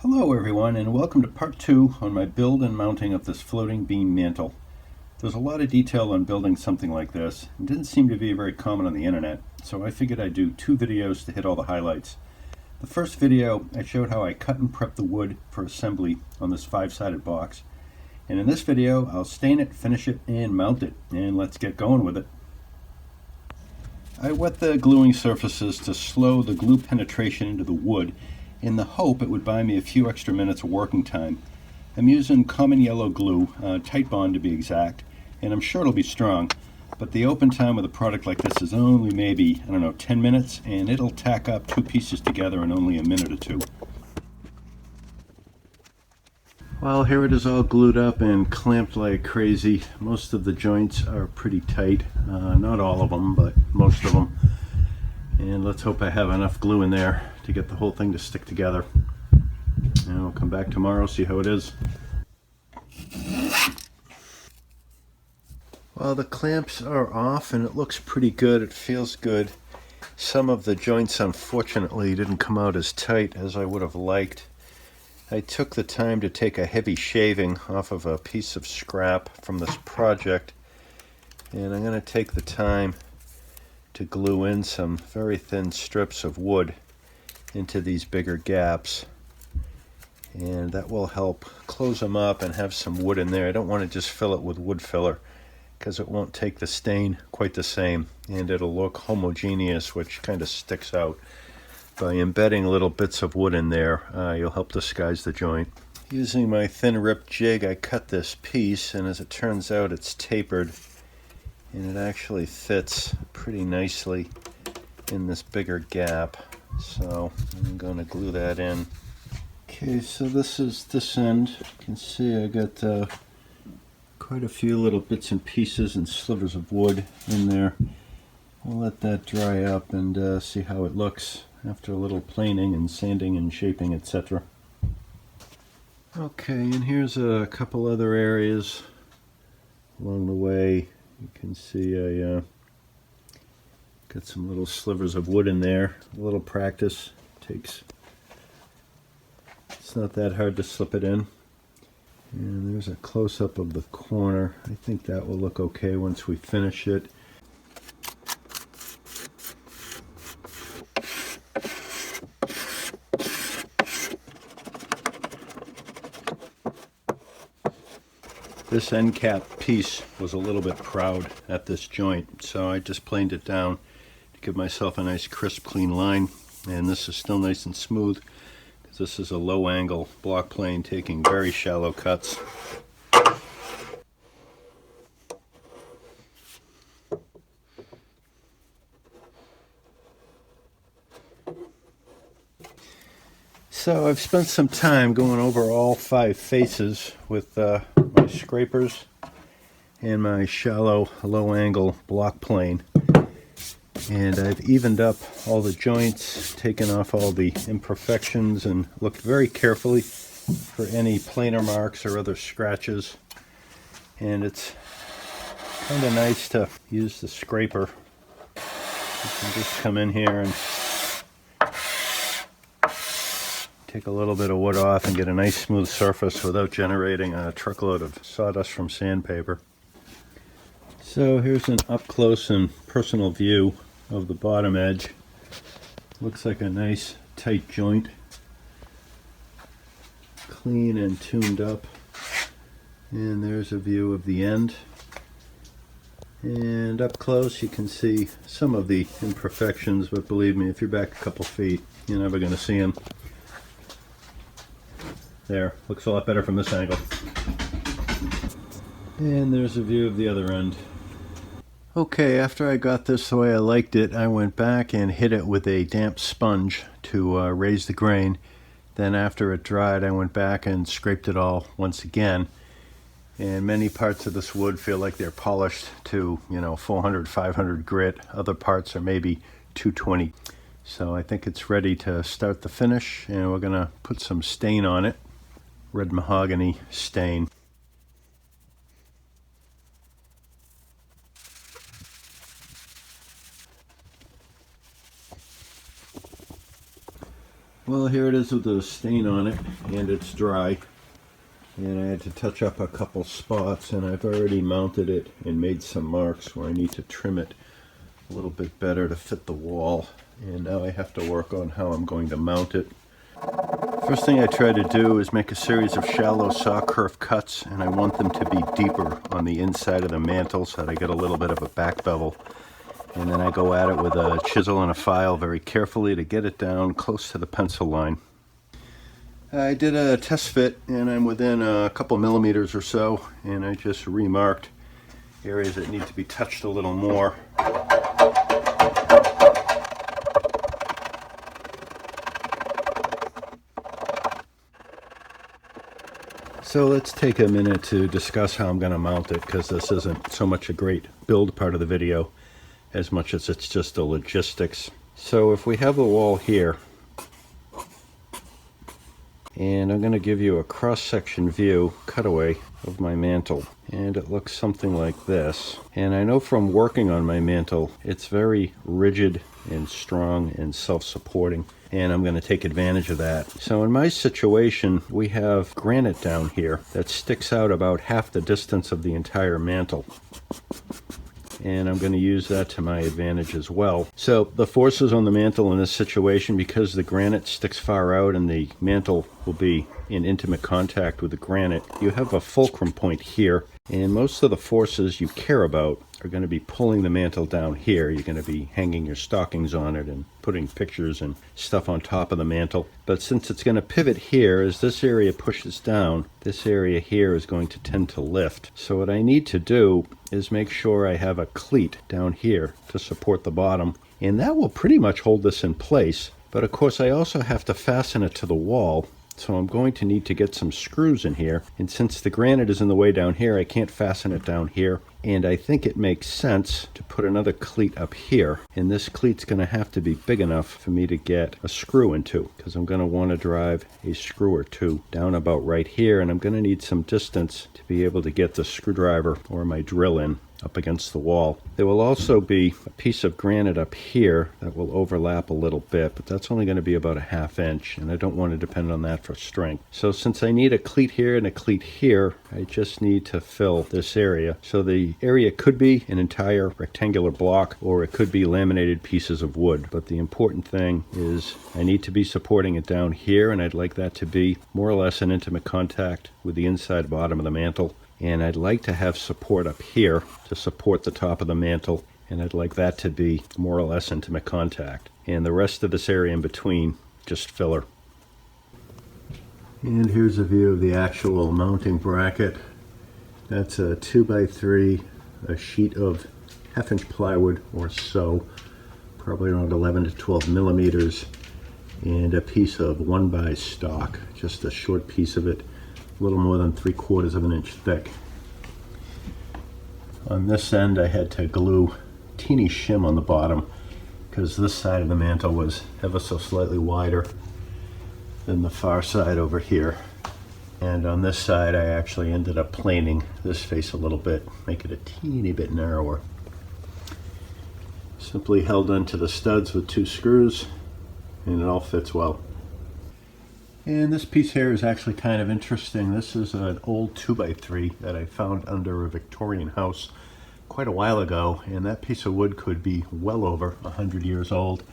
Hello everyone, and welcome to part 2 on my build and mounting of this floating beam mantle. There's a lot of detail on building something like this. It didn't seem to be very common on the internet, so I figured I'd do 2 videos to hit all the highlights. The first video, I showed how I cut and prep the wood for assembly on this 5-sided box. And in this video, I'll stain it, finish it, and mount it. And let's get going with it. I wet the gluing surfaces to slow the glue penetration into the wood in the hope it would buy me a few extra minutes of working time. I'm using common yellow glue, Tight Bond to be exact, and I'm sure it'll be strong, but the open time with a product like this is only maybe, 10 minutes, and it'll tack up 2 pieces together in only a minute or 2. Well, here it is all glued up and clamped like crazy. Most of the joints are pretty tight, not all of them, but most of them. And let's hope I have enough glue in there to get the whole thing to stick together. And we'll come back tomorrow, see how it is. Well, the clamps are off and it looks pretty good. It feels good. Some of the joints, unfortunately, didn't come out as tight as I would have liked. I took the time to take a heavy shaving off of a piece of scrap from this project, and I'm going to take the time to glue in some very thin strips of wood into these bigger gaps, and that will help close them up and have some wood in there. I don't want to just fill it with wood filler because it won't take the stain quite the same, and it'll look homogeneous, which kind of sticks out. By embedding little bits of wood in there, you'll help disguise the joint. Using my thin rip jig, I cut this piece, and as it turns out, it's tapered, and it actually fits pretty nicely in this bigger gap. So I'm going to glue that in. Okay, so this is this end. You can see I got quite a few little bits and pieces and slivers of wood in there. I'll let that dry up and see how it looks after a little planing and sanding and shaping, etc. Okay, and here's a couple other areas along the way. You can see I got some little slivers of wood in there. A little practice it's not that hard to slip it in. And there's a close-up of the corner. I think that will look okay once we finish it. This end cap piece was a little bit proud at this joint, so I just planed it down to give myself a nice crisp clean line. And this is still nice and smooth because this is a low angle block plane taking very shallow cuts. So I've spent some time going over all 5 faces with my scrapers and my shallow low angle block plane, and I've evened up all the joints, taken off all the imperfections, and looked very carefully for any planer marks or other scratches. And it's kind of nice to use the scraper. You can just come in here and take a little bit of wood off and get a nice smooth surface without generating a truckload of sawdust from sandpaper. So here's an up close and personal view of the bottom edge. Looks like a nice tight joint, clean and tuned up. And there's a view of the end. And up close you can see some of the imperfections, but believe me, if you're back a couple feet, you're never going to see them. There, looks a lot better from this angle. And there's a view of the other end. Okay, after I got this the way I liked it, I went back and hit it with a damp sponge to raise the grain. Then after it dried, I went back and scraped it all once again. And many parts of this wood feel like they're polished to, 400, 500 grit. Other parts are maybe 220. So I think it's ready to start the finish, and we're going to put some stain on it. Red mahogany stain. Well, here it is with the stain on it, and it's dry. And I had to touch up a couple spots, and I've already mounted it and made some marks where I need to trim it a little bit better to fit the wall. And now I have to work on how I'm going to mount it. First thing I try to do is make a series of shallow saw curve cuts, and I want them to be deeper on the inside of the mantle so that I get a little bit of a back bevel. And then I go at it with a chisel and a file very carefully to get it down close to the pencil line. I did a test fit, and I'm within a couple millimeters or so, and I just remarked areas that need to be touched a little more. So let's take a minute to discuss how I'm going to mount it, because this isn't so much a great build part of the video as much as it's just the logistics. So if we have the wall here, and I'm going to give you a cross-section view, cutaway of my mantle, and it looks something like this. And I know from working on my mantle, it's very rigid and strong and self-supporting, and I'm going to take advantage of that. So in my situation, we have granite down here that sticks out about half the distance of the entire mantle. And I'm going to use that to my advantage as well. So the forces on the mantle in this situation, because the granite sticks far out and the mantle will be in intimate contact with the granite, you have a fulcrum point here, and most of the forces you care about are going to be pulling the mantle down here. You're going to be hanging your stockings on it and putting pictures and stuff on top of the mantle. But since it's going to pivot here, as this area pushes down, this area here is going to tend to lift. So what I need to do is make sure I have a cleat down here to support the bottom, and that will pretty much hold this in place. But of course I also have to fasten it to the wall, so I'm going to need to get some screws in here. And since the granite is in the way down here, I can't fasten it down here. And I think it makes sense to put another cleat up here. And this cleat's going to have to be big enough for me to get a screw into, because I'm going to want to drive a screw or two down about right here. And I'm going to need some distance to be able to get the screwdriver or my drill in up against the wall. There will also be a piece of granite up here that will overlap a little bit, but that's only going to be about a ½ inch, and I don't want to depend on that for strength. So since I need a cleat here and a cleat here, I just need to fill this area. So the area could be an entire rectangular block, or it could be laminated pieces of wood. But the important thing is I need to be supporting it down here, and I'd like that to be more or less in intimate contact with the inside bottom of the mantle. And I'd like to have support up here to support the top of the mantle, and I'd like that to be more or less intimate contact. And the rest of this area in between, just filler. And here's a view of the actual mounting bracket. That's a 2x3, a sheet of ½ inch plywood or so, probably around 11 to 12 millimeters, and a piece of 1x stock, just a short piece of it, a little more than 3/4 of an inch thick. On this end I had to glue teeny shim on the bottom because this side of the mantle was ever so slightly wider than the far side over here. And on this side I actually ended up planing this face a little bit, make it a teeny bit narrower. Simply held onto the studs with 2 screws, and it all fits well. And this piece here is actually kind of interesting. This is an old 2x3 that I found under a Victorian house quite a while ago, and that piece of wood could be well over 100 years old.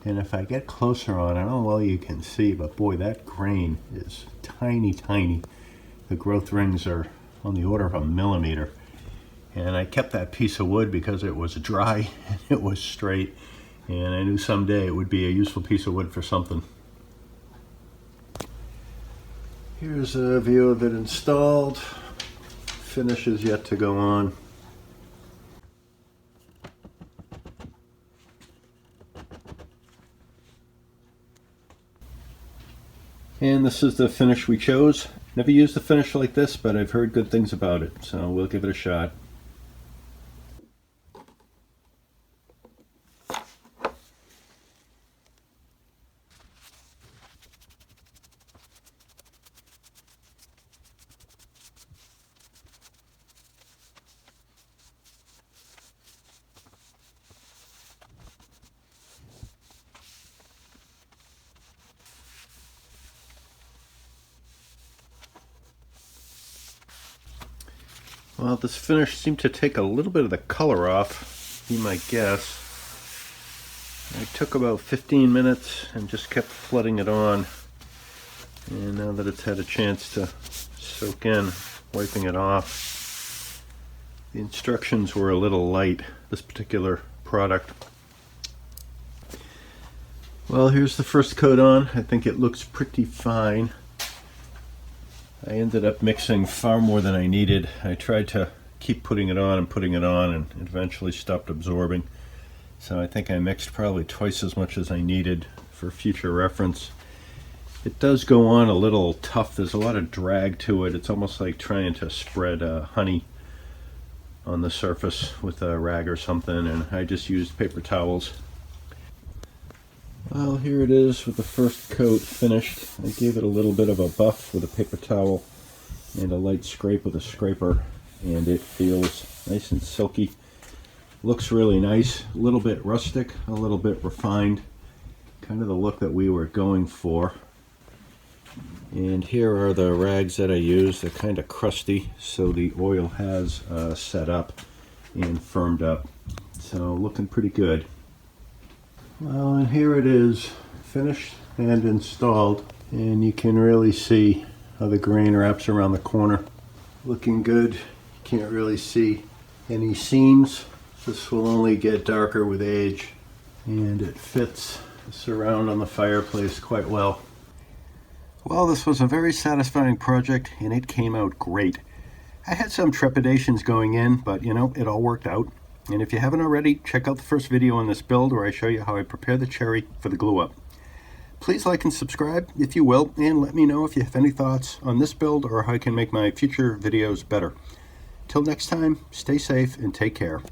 And if I get closer on, I don't know how well you can see, but boy, that grain is tiny, tiny. The growth rings are on the order of a millimeter. And I kept that piece of wood because it was dry and it was straight, and I knew someday it would be a useful piece of wood for something. Here's a view of it installed. Finish is yet to go on. And this is the finish we chose. Never used a finish like this, but I've heard good things about it, so we'll give it a shot. Well, this finish seemed to take a little bit of the color off, be my guess. I took about 15 minutes and just kept flooding it on. And now that it's had a chance to soak in, wiping it off. The instructions were a little light, this particular product. Well, here's the first coat on. I think it looks pretty fine. I ended up mixing far more than I needed. I tried to keep putting it on and eventually stopped absorbing. So I think I mixed probably twice as much as I needed for future reference. It does go on a little tough. There's a lot of drag to it. It's almost like trying to spread honey on the surface with a rag or something, and I just used paper towels. Well, here it is with the first coat finished. I gave it a little bit of a buff with a paper towel and a light scrape with a scraper, and it feels nice and silky. Looks really nice, a little bit rustic, a little bit refined, kind of the look that we were going for. And here are the rags that I used. They're kind of crusty, so the oil has set up and firmed up. So looking pretty good. Well, and here it is, finished and installed, and you can really see how the grain wraps around the corner. Looking good. You can't really see any seams. This will only get darker with age, and it fits the surround on the fireplace quite well. Well, this was a very satisfying project, and it came out great. I had some trepidations going in, but you know, it all worked out. And if you haven't already, check out the first video on this build where I show you how I prepare the cherry for the glue up. Please like and subscribe if you will, and let me know if you have any thoughts on this build or how I can make my future videos better. Till next time, stay safe and take care.